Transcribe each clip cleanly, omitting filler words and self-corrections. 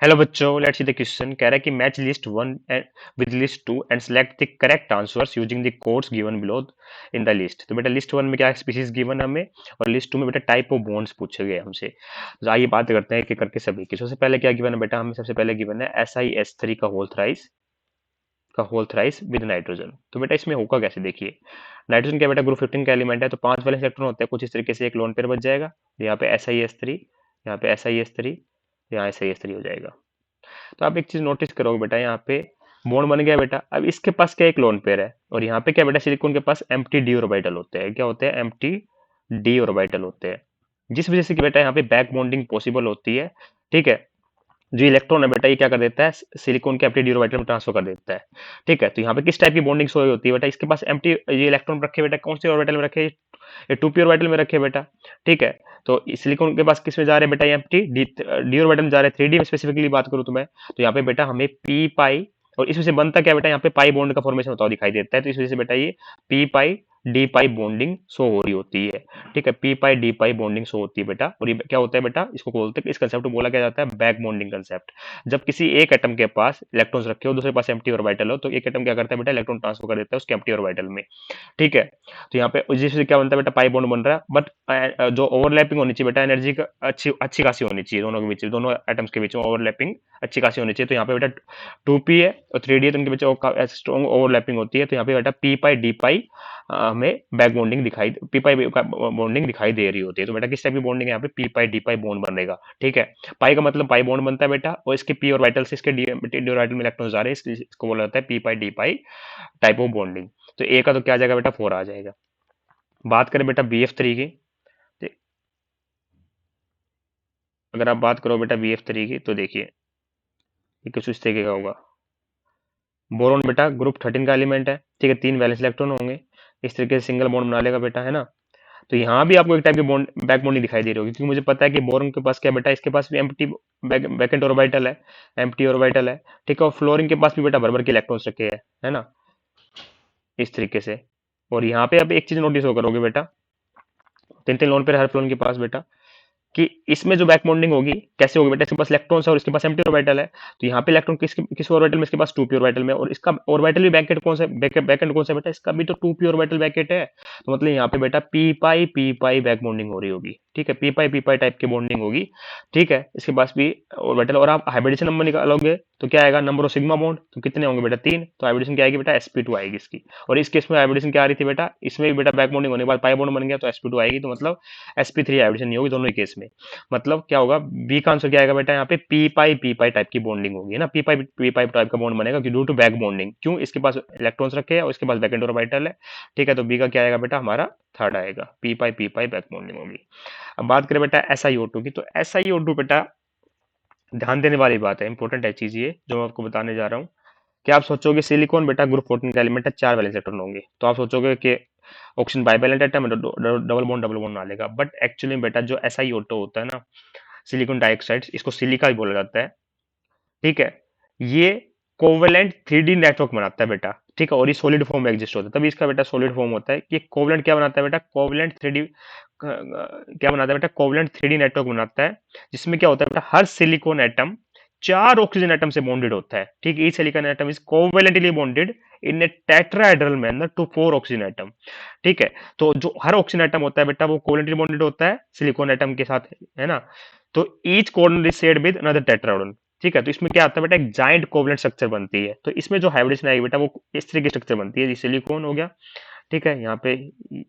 Hello बच्चों, let's see the question. कह रहा है कि match list one with list two and select the correct answers using the codes given below in the list. तो बेटा list one में क्या स्पीशीज गिवन है हमें, और लिस्ट टू में बेटा टाइप ऑफ बॉन्ड्स पूछे गए हमसे। तो आइए बात करते हैं एक एक करके सभी की। सबसे पहले क्या गिवन है बेटा, हमें सबसे पहले गिवन है SiS3 का होल थ्राइस विद नाइट्रोजन। तो बेटा इसमें होगा कैसे, देखिए नाइट्रोजन क्या बेटा ग्रुप 15 का एलिमेंट है, तो 5 वैलेंस इलेक्ट्रॉन होते हैं, कुछ इस तरीके से एक लोन पेयर बच जाएगा। यहाँ पे SiS3, यहाँ पे SiS3, यहाँ SiS3 हो जाएगा। तो आप एक चीज नोटिस करोगे बेटा, यहाँ पे बॉन्ड बन गया बेटा। अब इसके पास क्या एक लोन पेयर है, और यहाँ पे क्या बेटा सिलिकॉन के पास एम्प्टी डी ऑर्बिटल होते हैं। क्या होते हैं? एम्प्टी डी ऑर्बिटल होते हैं, जिस वजह से कि बेटा यहाँ पे बैक बॉन्डिंग पॉसिबल होती है। ठीक है, जो इलेक्ट्रॉन है बेटा ये क्या कर देता है, सिलिकॉन के एम्प्टी डी ऑर्बिटल में ट्रांसफर कर देता है। ठीक है, तो यहाँ पे किस टाइप की बॉन्डिंग शो होती है बेटा, इसके पास एम्प्टी ये इलेक्ट्रॉन रखे बेटा कौन से ऑर्बिटल में रखे, ये 2p ऑर्बिटल में रखे बेटा। ठीक है, तो सिलिकॉन के पास किस में जा रहे हैं बेटा, एम्प्टी डी ऑर्बिटल में जा रहे हैं। 3D में स्पेसिफिकली बात करूं तो मैं, तो यहाँ पे बेटा हमें पी पाई, और इसमें से बनता क्या बेटा, यहाँ पे पाई बॉन्ड का फॉर्मेशन होता हुआ दिखाई देता है। तो इस वजह से बेटा ये पी पाई डी पाई बॉन्डिंग शो हो रही होती है। ठीक है, पी पाई डी पाई बॉन्डिंग शो होती है बेटा। और ये क्या होता है बेटा, इसको बोलते हैं, इस कंसेप्ट को बोला क्या जाता है, बैक बॉन्डिंग कंसेप्ट। जब किसी एक एटम के पास इलेक्ट्रॉन्स रखे हो, दूसरे पास एम्प्टी ऑर्बिटल हो, तो एक एटम क्या करता है बेटा, इलेक्ट्रॉन ट्रांसफर कर देता है उसके एम्प्टी ऑर्बिटल में। ठीक है, तो यहाँ पे जिससे क्या बनता है बेटा, पाई बॉन्ड बन रहा है। बट जो ओवरलैपिंग होनी चाहिए बेटा, एनर्जी का अच्छी अच्छी खासी होनी चाहिए दोनों के बीच, दोनों एटम्स के बीच में ओवरलैपिंग अच्छी खासी होनी चाहिए। तो यहाँ पे बेटा 2p है और 3d है, तो उनके बीच स्ट्रॉन्ग ओवरलैपिंग होती है। तो यहाँ पे बेटा पी पाई डी पाई हमें बैक बॉन्डिंग दिखाई, पी पाई बॉन्डिंग दिखाई दे रही होती है। तो बेटा किस टाइप की बॉन्डिंग है, यहाँ पे पी पाई डी पाई बॉन्ड बनेगा। ठीक है, पाई का मतलब पाई बॉन्ड बनता है बेटा, और इसके पी ऑर्बिटल से इसके डी ऑर्बिटल में इलेक्ट्रॉन्स जा रहे हैं, इसको बोला जाता है P pi D pi type of bonding. तो ए का तो क्या आ जाएगा बेटा, 4 आ जाएगा। बात करें बेटा BF3 की, तो अगर आप बात करो बेटा BF3 की, तो देखिए ये कुछ इस तरीके का होगा। बोरोन बेटा ग्रुप 13 का एलिमेंट है। ठीक है, 3 वैलेंस इलेक्ट्रॉन होंगे, इस तरीके से सिंगल बॉन्ड बना लेगा बेटा, है ना। तो यहाँ भी आपको एक टाइप की बॉन्ड बैक बॉन्डिंग दिखाई दे रही होगी, क्योंकि मुझे पता है कि बोरोन के पास क्या बेटा, इसके पास भी एम्प्टी वैकेंट ऑर्बिटल है, एम्प्टी ऑर्बिटल है। ठीक है, और फ्लोरीन के पास भी बेटा भर भर के इलेक्ट्रॉन्स रखे हैं, है ना, इस तरीके से। और यहाँ पे आप एक चीज नोटिस करोगे बेटा, 3 3 लोन पे हर फ्लोरीन के पास बेटा, कि इसमें जो बैक बॉन्डिंग होगी कैसे होगी बेटा, इसके पास इलेक्ट्रॉन्स है और इसके पास एम्प्टी ऑर्बिटल है। तो यहाँ पे इलेक्ट्रॉन किस ऑर्बिटल में, इसके पास 2p ऑर्बिटल में, और इसका ऑर्बिटल भी बैकेट कौन सा, बैकेट कौन सा बेटा, इसका भी तो 2p ऑर्बिटल बैकेट है। तो मतलब यहाँ पे बेटा पी पाई बैक बॉन्डिंग हो रही होगी। ठीक है, पी पाई टाइप की बॉन्डिंग होगी। ठीक है, इसके पास भी ऑर्बिटल, और आप हाइब्रिडेशन नंबर निकालोगे तो क्या आएगा, नंबर ऑफ सिग्मा बॉन्ड, तो कितने होंगे बेटा, 3। तो हाइब्रिडेशन क्या आएगी बेटा, sp2 आएगी इसकी। और इस केस में हाइब्रिडेशन क्या आ रही थी बेटा, इसमें भी बेटा बैक बॉन्डिंग होने के बाद पाई बॉन्ड बन गया, तो sp2 आएगी। तो मतलब sp3 हाइब्रिडेशन नहीं होगी दोनों ही केस में। मतलब क्या होगा, बी का आंसर क्या आएगा बेटा, यहाँ पे पी पाई टाइप की बॉन्डिंग होगी ना, पी पाई टाइप का बॉन्ड बनेगा ड्यू टू बैक बॉन्डिंग। क्यों, इसके पास इलेक्ट्रॉन्स रखे हैं और इसके पास वैकेंट ऑर्बिटल है। ठीक है, तो बी का क्या आएगा बेटा, हमारा थर्ड आएगा, पी पाई बैक बॉन्डिंग होगी। अब बात करें बेटा SiO2 की, तो SiO2 बेटा ध्यान देने वाली बात है, इंपॉर्टेंट है चीज ये जो मैं आपको बताने जा रहा हूँ। कि आप सोचोगे सिलिकॉन बेटा ग्रुप 14 का एलिमेंट है, 4 वैलेंस इलेक्ट्रॉन होंगे, तो आप सोचोगे कि ऑक्सीजन बाइवैलेंट एटम है, डबल बॉन्ड बना लेगा। बट एक्चुअली बेटा जो SiO2 होता है ना, सिलिकॉन डाइऑक्साइड, इसको सिलिका भी बोला जाता है। ठीक है, ये कोवेलेंट 3D नेटवर्क बनाता है बेटा। ठीक है, और ये सॉलिड फॉर्म में एग्जिस्ट होता है, तभी इसका बेटा सॉलिड फॉर्म होता है। कि कोवेलेंट क्या बनाता है बेटा, कोवेलेंट 3D क्या बनाता है बेटा, कोवेलेंट 3D नेटवर्क बनाता है, जिसमें क्या होता है बेटा, हर सिलिकॉन एटम 4 ऑक्सीजन एटम से बॉन्डेड होता है। ठीक है, each silicon atom is covalently bonded in a tetrahedral manner to 4 oxygen atom. ठीक है, तो जो हर ऑक्सीजन एटम होता है बेटा, वो कोवेलेंटली बॉन्डेड होता है सिलिकॉन एटम के साथ, है ना। तो each coordinate is shared with another tetrahedral. ठीक है, तो इसमें क्या आता है बेटा, एक जाइंट कोवलेंट स्ट्रक्चर बनती है। तो इसमें जो हाइब्रिडेशन आएगी बेटा, वो इस तरीके की स्ट्रक्चर बनती है, ये सिलिकॉन हो गया। ठीक है, यहाँ पे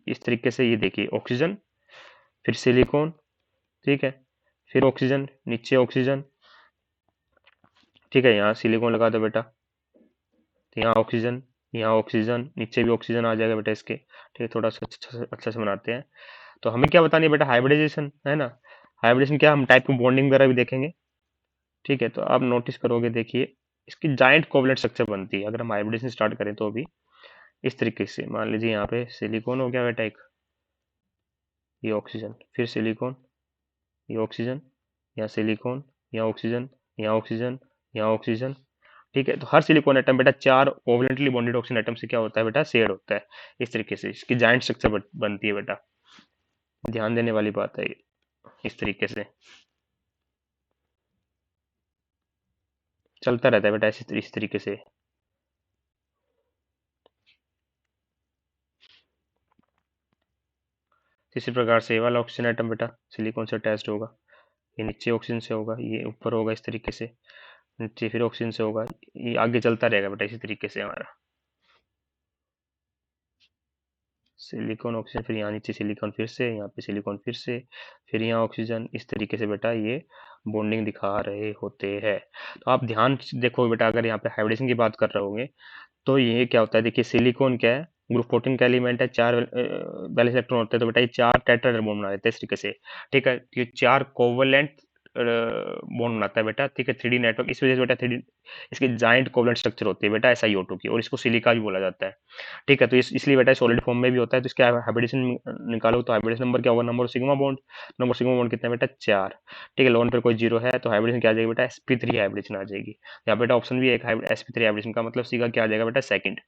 इस तरीके से ये देखिए ऑक्सीजन, फिर सिलिकॉन, ठीक है, फिर ऑक्सीजन, नीचे ऑक्सीजन। ठीक है, यहाँ सिलिकॉन लगा दो बेटा, तो यहाँ ऑक्सीजन, यहाँ ऑक्सीजन, नीचे भी ऑक्सीजन आ जाएगा बेटा इसके। ठीक है, थोड़ा सा अच्छा से बनाते हैं। तो हमें क्या बतानी है बेटा, हाइब्रिडाइजेशन, है ना। हाइब्रिडेशन क्या, हम टाइप की बॉन्डिंग वगैरह भी देखेंगे। ठीक है, तो आप नोटिस करोगे, देखिए इसकी जाइंट कोवलेंट स्ट्रक्चर बनती है अगर हम हाइब्रिडेशन स्टार्ट करें तो। अभी इस तरीके से मान लीजिए यहाँ पे सिलिकॉन हो गया बेटा एक, ये ऑक्सीजन, फिर सिलिकॉन, ये ऑक्सीजन, यहाँ सिलिकॉन, यहाँ ऑक्सीजन, यहाँ ऑक्सीजन, यहाँ ऑक्सीजन। ठीक है, तो हर सिलिकॉन एटम बेटा 4 कोवलेंटली बॉन्डेड ऑक्सीजन एटम से क्या होता है बेटा, शेयर होता है। इस तरीके से इसकी जाइंट स्ट्रक्चर बनती है बेटा, ध्यान देने वाली बात है ये, इस तरीके से। चलता रहता है बेटा इस तरीके से। इसी प्रकार से ये वाला ऑक्सीजन आइटम बेटा सिलिकॉन से अटैच्ड होगा, ये नीचे ऑक्सीजन से होगा, ये ऊपर होगा इस तरीके से, नीचे फिर ऑक्सीजन से होगा, ये आगे चलता रहेगा बेटा इसी तरीके से हमारा सिलिकॉन ऑक्सीजन, फिर यहाँ नीचे सिलिकॉन फिर से, यहाँ पे सिलिकॉन फिर यहाँ ऑक्सीजन, इस तरीके से बेटा ये बॉन्डिंग दिखा रहे होते हैं। तो आप ध्यान से देखो बेटा, अगर यहाँ पे हाइब्रिडेशन की बात कर रहे होंगे तो ये क्या होता है, देखिए सिलिकॉन क्या है, ग्रुप 14 का एलिमेंट है, 4 वैलेंस इलेक्ट्रॉन होते हैं, तो बेटा ये 4 टेट्राहेड्रल बॉन्ड बना देते हैं इस तरीके से। ठीक है, ये 4 कोवलेंट बॉन्ड बनाता है बेटा। ठीक है, 3D नेटवर्क, इस वजह से बेटा 3D इसकी जाइंट कोवलेंट स्ट्रक्चर होती है बेटा SiO2 की, और इसको सिलिका भी बोला जाता है। ठीक है, तो इसलिए बेटा सॉलिड फॉर्म में भी होता है। तो इसका हाइब्रिडेशन निकालो तो हाइब्रिडेशन नंबर क्या होगा, number sigma bond, number sigma bond कितना है बेटा 4। ठीक है, लोन पर कोई जीरो है तो हाइब्रिडेशन क्या आ जाएगी बेटा sp3 हाइब्रिडेशन आ जाएगी। यहाँ बेटा ऑप्शन भी एक sp3 हाइब्रिडेशन का मतलब सीधा क्या आ जाएगा बेटा सेकंड।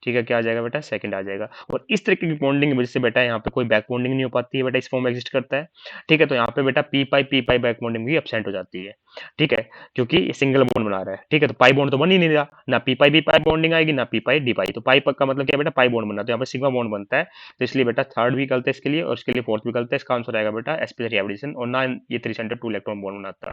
ठीक है, क्या आ जाएगा बेटा सेकंड आ जाएगा। और इस तरीके की बॉन्डिंग की वजह से बेटा यहाँ पे कोई बैक बॉन्डिंग नहीं हो पाती है बेटा, इस फॉर्म में एग्जिस्ट करता है। ठीक है, तो यहाँ पे बेटा पी पाई बैक बॉन्डिंग भी एब्सेंट हो जाती है। ठीक है, क्योंकि ये सिंगल बॉन्ड बना रहा है। ठीक है, तो पाई बॉन्ड तो बन ही नहीं रहा, ना पी पाई बॉन्डिंग आएगी ना पी पाई। तो पाई का मतलब क्या बेटा पाई बॉन्ड बनना, तो यहाँ पे सिग्मा बॉन्ड बनता है। तो इसलिए बेटा थर्ड भी गलत है इसके लिए, और इसके लिए फोर्थ भी गलत है। इसका आंसर आएगा बेटा sp3 हाइब्रिडेशन, और ना ये 3 सेंटर 2 इलेक्ट्रॉन बॉन्ड बनाता।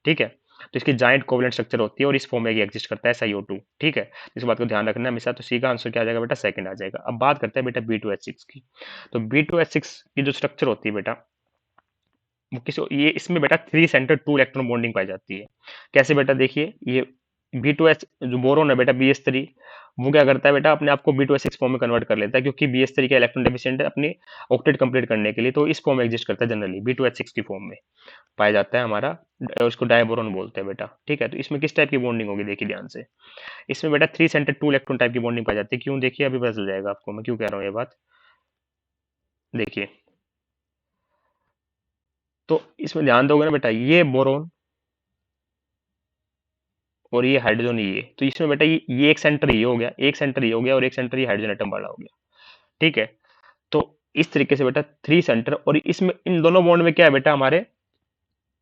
ठीक है, तो इसकी जाइंट कोवलेंट स्ट्रक्चर होती है और इस फॉर्म में ये एग्जिस्ट करता है SiO2। ठीक है, इस बात को ध्यान रखना है हमेशा। तो सी का आंसर क्या आ जाएगा बेटा सेकंड आ जाएगा। अब बात करते हैं बेटा B2H6 की। तो B2H6 की जो स्ट्रक्चर होती है बेटा, वो किस ये इसमें बेटा 3 सेंटर 2 इलेक्ट्रॉन बॉन्डिंग पाई जाती है। कैसे बेटा, देखिए ये B2H जो बोरोन है बेटा BH3, वो क्या करता है बेटा अपने आप को B2H6 फॉर्म में कन्वर्ट कर लेता है, क्योंकि BH3 का इलेक्ट्रॉन डेफिशिएंट है अपनी ऑक्टेट कंप्लीट करने के लिए, तो इस फॉर्म में एग्जिस्ट करता है जनरली B2H6 की फॉर्म में पाया जाता है हमारा, और इसको डायबोरोन बोलते हैं बेटा। ठीक है, तो इसमें किस टाइप की बॉन्डिंग होगी देखिए ध्यान से, इसमें बेटा 3 सेंटर 2 इलेक्ट्रॉन टाइप की बॉन्डिंग पाई जाती है। क्यों, देखिए अभी पता चल जाएगा आपको मैं क्यों कह रहा हूँ ये बात। देखिए, तो इसमें ध्यान दोगे ना बेटा, ये बोरोन और ये हाइड्रोजन ये, तो इसमें बेटा ये एक सेंटर ये हो गया, एक सेंटर ये हो गया, और एक सेंटर ये हाइड्रोजन एटम वाला हो गया। ठीक है, तो इस तरीके से बेटा 3 सेंटर, और इसमें इन दोनों बॉन्ड में क्या है बेटा हमारे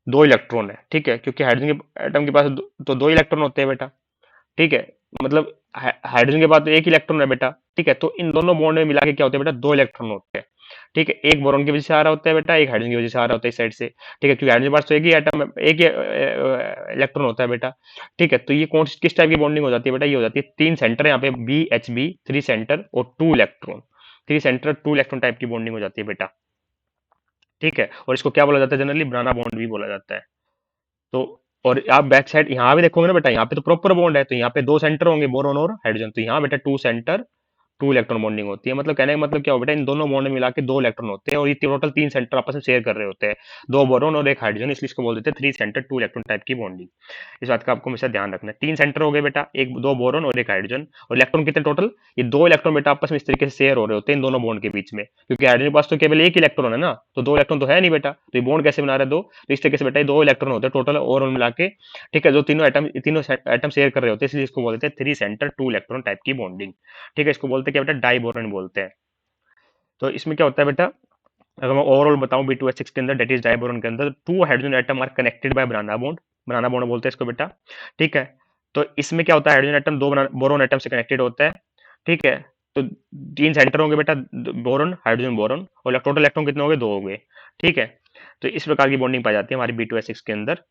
2 इलेक्ट्रॉन है। ठीक है, क्योंकि हाइड्रोजन के एटम के पास तो 2 इलेक्ट्रॉन होते हैं बेटा। ठीक है, मतलब हाइड्रोजन के बाद तो एक इलेक्ट्रॉन है बेटा। ठीक है, तो इन दोनों बॉन्ड में मिला के क्या होते हैं बेटा 2 इलेक्ट्रॉन होते हैं। ठीक है, एक बोरॉन की वजह से आ रहा होता है बेटा, एक हाइड्रोजन की वजह से आ रहा होता है इस साइड से। ठीक है, क्योंकि हाइड्रोजन के पास तो एक ही एटम एक ही इलेक्ट्रॉन होता है बेटा। ठीक है, तो ये कौन किस टाइप की बॉन्डिंग हो जाती है बेटा, ये हो जाती है 3 सेंटर, यहाँ पे BHB 3 सेंटर और 2 इलेक्ट्रॉन, 3 सेंटर 2 इलेक्ट्रॉन टाइप की बॉन्डिंग हो जाती है बेटा। ठीक है, और इसको क्या बोला जाता है जनरली, बनाना बॉन्ड भी बोला जाता है। तो और आप बैक साइड यहाँ भी देखोगे ना बेटा, यहाँ पे तो प्रॉपर बॉन्ड है, तो यहाँ पे 2 सेंटर होंगे बोरॉन और हाइड्रोजन, तो यहाँ बेटा 2 सेंटर 2 इलेक्ट्रॉन बॉन्डिंग होती है। मतलब कहने का मतलब क्या हो बेटा, इन दोनों बॉन्ड में मिला के 2 इलेक्ट्रॉन होते हैं, और ये टोटल 3 सेंटर आपस में शेयर कर रहे होते हैं, 2 बोरॉन और एक हाइड्रोजन, इसलिए इसको बोल देते हैं 3 सेंटर 2 इलेक्ट्रॉन टाइप की बॉन्डिंग। इस बात का आपको हमेशा ध्यान रखना है। 3 सेंटर हो गए बेटा, एक 2 बोरॉन और एक हाइड्रोजन, और इलेक्ट्रॉन कितने टोटल, ये 2 इलेक्ट्रॉन बेटा आपस में इस तरीके से शेयर हो रहे होते हैं इन दोनों बॉन्ड के बीच में, क्योंकि हाइड्रोजन के पास तो केवल एक इलेक्ट्रॉन है ना, तो 2 इलेक्ट्रॉन तो है नहीं बेटा, तो ये बॉन्ड कैसे बना रहे हैं 2, तो इस तरीके से बेटा 2 इलेक्ट्रॉन होते हैं टोटल ओवरऑल मिला के। ठीक है, जो तीनों एटम शेयर कर रहे होते हैं, इसलिए इसको बोलते हैं 3 सेंटर 2 इलेक्ट्रॉन टाइप की बॉन्डिंग। ठीक है, इसको बोलते हैं क्या बेटा, डाइबोरॉन बोलते हैं। तो इसमें क्या होता है बेटा, अगर मैं ओवरऑल बताऊं B2H6 के अंदर, डेट इज डाइबोरॉन के अंदर 2 hydrogen atom are connected by banana bond, banana bond बोलते हैं इसको बेटा। ठीक है, तो इसमें क्या होता है, हाइड्रोजन एटम 2 बोरॉन एटम से कनेक्टेड होता है। ठीक है, तो 3 सेंटर होंगे बेटा, बोरॉन हाइड्रोजन बोरॉन, और टोटल इलेक्ट्रॉन कितने हो गए 2 हो गए। ठीक है, तो इस प्रकार की बॉन्डिंग पाई जाती है हमारी B2H6 के अंदर।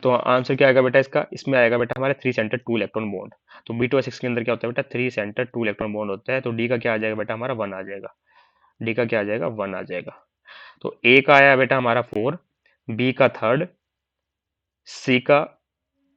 तो आंसर क्या आएगा बेटा इसका, इसमें आएगा बेटा हमारे 3 सेंटर 2 इलेक्ट्रॉन बॉन्ड। तो B2H6 के अंदर क्या होता है बेटा 3 सेंटर 2 इलेक्ट्रॉन बॉन्ड होता है, तो डी का क्या आ जाएगा बेटा हमारा 1 आ जाएगा, डी का क्या आ जाएगा 1 आ जाएगा। तो ए का आया बेटा हमारा 4, बी का थर्ड, सी का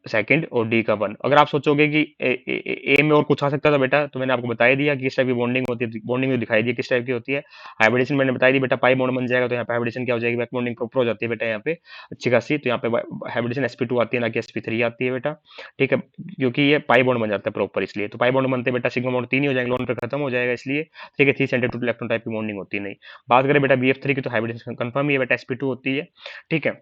सेकंड और डी का 1। अगर आप सोचोगे कि ए में और कुछ आ सकता था बेटा, तो मैंने आपको बता ही दिया कि किस टाइप की बॉन्डिंग होती है, बॉन्डिंग में दिखाई दी किस टाइप की होती है। हाइब्रिडेशन मैंने बताई दी बेटा, पाई बॉन्ड बन जाएगा, तो यहाँ पे हाइब्रिडेशन क्या हो जाएगी, बैक बॉन्डिंग प्रॉपर हो जाती है बेटा यहाँ पे अच्छी खासी। तो यहाँ पे हाइब्रिडेशन sp2 आती है ना कि sp3 आती है बेटा। ठीक है, क्योंकि ये पाई बॉन्ड बन जाता है प्रॉपर, इसलिए तो पाई बॉन्ड बनते हैं बेटा सिग्मा बॉन्ड 3 ही हो जाएंगे, लोन पे खत्म हो जाएगा इसलिए। ठीक है, 3 सेंटर 2 इलेक्ट्रॉन टाइप की बॉन्डिंग होती नहीं। बात करें बेटा BF3 की, तो हाइब्रिडेशन कंफर्म ही है बेटा, sp2 होती है। ठीक है,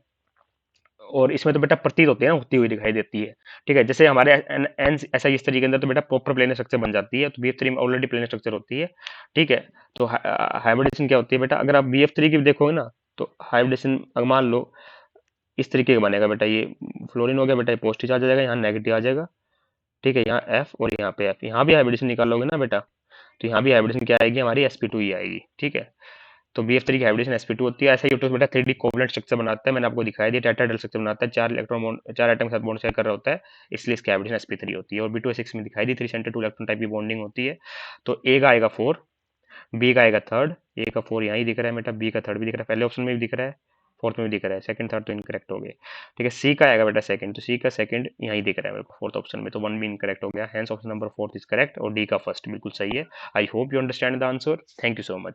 और इसमें तो बेटा प्रतीत होती है ना, होती हुई दिखाई देती है। ठीक है, जैसे हमारे एन ऐसा इस तरीके के अंदर तो बेटा प्रॉपर प्लेनर स्ट्रक्चर बन जाती है, तो BF3 में ऑलरेडी प्लेनर स्ट्रक्चर होती है। ठीक है, तो हाइब्रिडेशन क्या होती है बेटा, अगर आप BF3 की भी देखोगे ना, तो हाइब्रिडेशन मान लो इस तरीके का बनेगा बेटा, ये फ्लोरीन हो गया बेटा, पॉजिटिव चार्ज आ जाएगा, यहाँ नेगेटिव आ जाएगा, ठीक है। यहाँ एफ और यहाँ पे एफ, यहाँ भी हाइब्रिडेशन निकालोगे ना बेटा, तो यहाँ भी हाइब्रिडेशन क्या आएगी हमारी, sp2 ही आएगी, ठीक है। तो BF3 की हाइब्रिडेशन sp2 होती है। ऐसा ही बेटा 3D कोवलेंट स्ट्रक्चर बनाता है, मैंने आपको दिखाई दिया, टेट्राहेड्रल स्ट्रक्चर बनाता है, 4 एटम के साथ बॉन्ड शेयर कर रहा होता है, इसलिए इसकी हाइब्रिडेशन sp3 होती है। और B2S6 में दिखाई दी 3 सेंटर 2 इलेक्ट्रॉन टाइप की बॉन्डिंग होती है। तो ए का आएगा 4, बी का आएगा थर्ड, ए का 4 यहाँ ही दिख रहा है बेटा, बी का थर्ड भी दिख रहा है, पहले ऑप्शन में भी दिख रहा है, फोर्थ में भी दिख रहा है, सेकंड थर्ड तो इनकरेक्ट हो गए, ठीक है। सी का आएगा बेटा सेकंड, तो सी का सेकंड यहाँ ही दिख रहा है मेरे को फोर्थ ऑप्शन में, तो 1 भी इनकरेक्ट हो गया, hence option number 4 is correct और डी का फर्स्ट बिल्कुल सही है। I hope you understand the answer. Thank you so much.